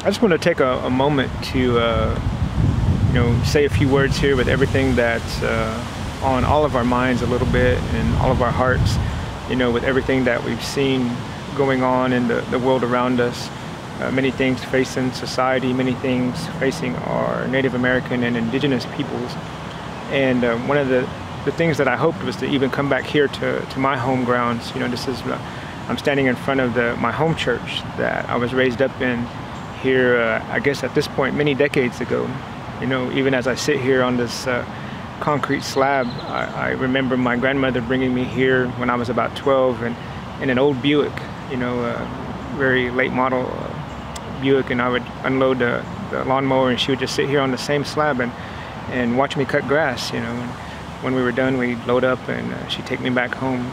I just want to take a moment to say a few words here with everything that's on all of our minds a little bit and all of our hearts, with everything that we've seen going on in the world around us. Many things facing society, many things facing our Native American and indigenous peoples. And one of the things that I hoped was to even come back here to my home grounds. I'm standing in front of my home church that I was raised up in here, I guess at this point, many decades ago. Even as I sit here on this concrete slab, I remember my grandmother bringing me here when I was about 12 and in an old Buick, very late model Buick, and I would unload the lawnmower and she would just sit here on the same slab and watch me cut grass, and when we were done we'd load up and she'd take me back home.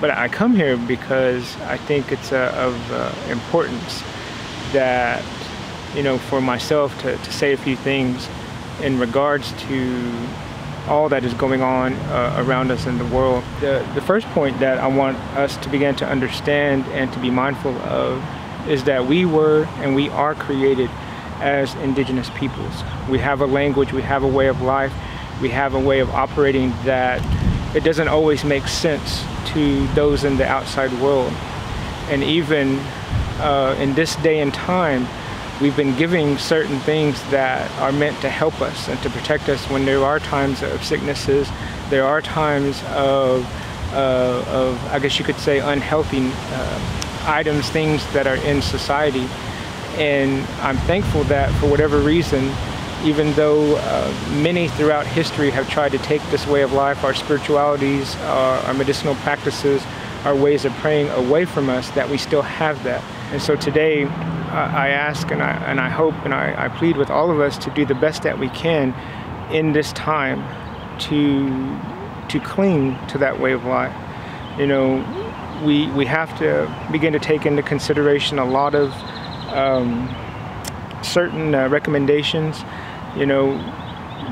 But I come here because I think it's of importance that, for myself to say a few things in regards to all that is going on around us in the world. The first point that I want us to begin to understand and to be mindful of is that we were and we are created as indigenous peoples. We have a language, we have a way of life, we have a way of operating that it doesn't always make sense to those in the outside world. And even in this day and time, we've been giving certain things that are meant to help us and to protect us when there are times of sicknesses, there are times of I guess you could say, unhealthy items, things that are in society. And I'm thankful that for whatever reason, even though many throughout history have tried to take this way of life, our spiritualities, our medicinal practices, our ways of praying away from us, that we still have that. And so today I ask and I hope and I plead with all of us to do the best that we can in this time to cling to that way of life. We have to begin to take into consideration a lot of certain recommendations.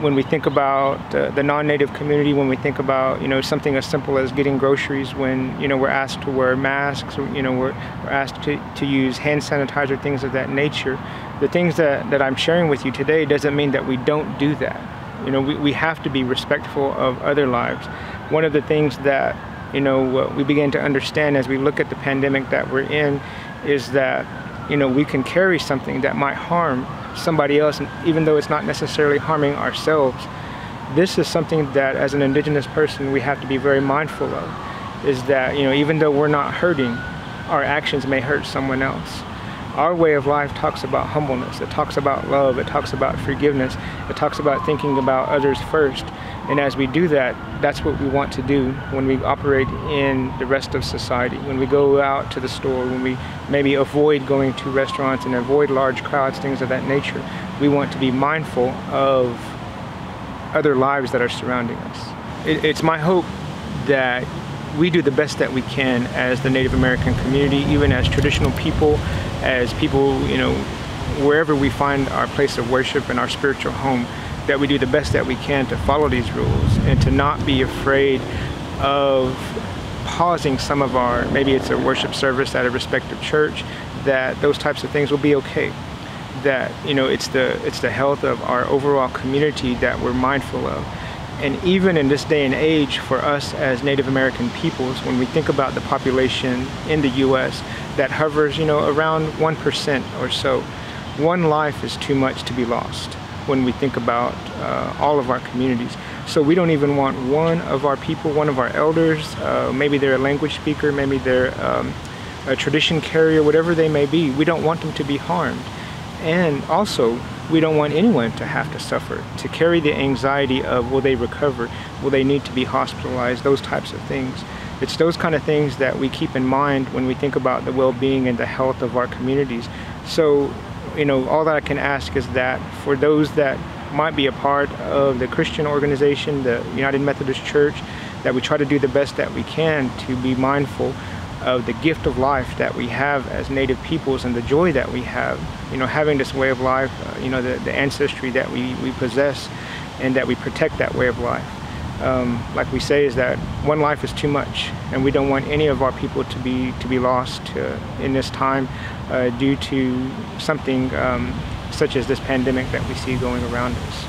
When we think about the non-native community, when we think about something as simple as getting groceries, when we're asked to wear masks, we're asked to use hand sanitizer, things of that nature. The things that I'm sharing with you today doesn't mean that we don't do that. We have to be respectful of other lives. One of the things that we begin to understand as we look at the pandemic that we're in is that we can carry something that might harm somebody else, even though it's not necessarily harming ourselves. This is something that as an indigenous person we have to be very mindful of, is that even though we're not hurting, our actions may hurt someone else. Our way of life talks about humbleness, it talks about love, it talks about forgiveness, it talks about thinking about others first. And as we do that, that's what we want to do when we operate in the rest of society. When we go out to the store, when we maybe avoid going to restaurants and avoid large crowds, things of that nature, we want to be mindful of other lives that are surrounding us. It's my hope that we do the best that we can as the Native American community, even as traditional people, as people, wherever we find our place of worship and our spiritual home, that we do the best that we can to follow these rules and to not be afraid of pausing some of our, maybe it's a worship service at a respective church, that those types of things will be okay. That it's the health of our overall community that we're mindful of. And even in this day and age, for us as Native American peoples, when we think about the population in the U.S. that hovers around 1% or so, one life is too much to be lost when we think about all of our communities. So we don't even want one of our people, one of our elders, maybe they're a language speaker, maybe they're a tradition carrier, whatever they may be, we don't want them to be harmed. And also, we don't want anyone to have to suffer, to carry the anxiety of will they recover, will they need to be hospitalized, those types of things. It's those kind of things that we keep in mind when we think about the well-being and the health of our communities. So all that I can ask is that for those that might be a part of the Christian organization, the United Methodist Church, that we try to do the best that we can to be mindful of the gift of life that we have as Native peoples and the joy that we have, having this way of life, the ancestry that we possess, and that we protect that way of life. like we say, is that one life is too much, and we don't want any of our people to be lost in this time due to something such as this pandemic that we see going around us.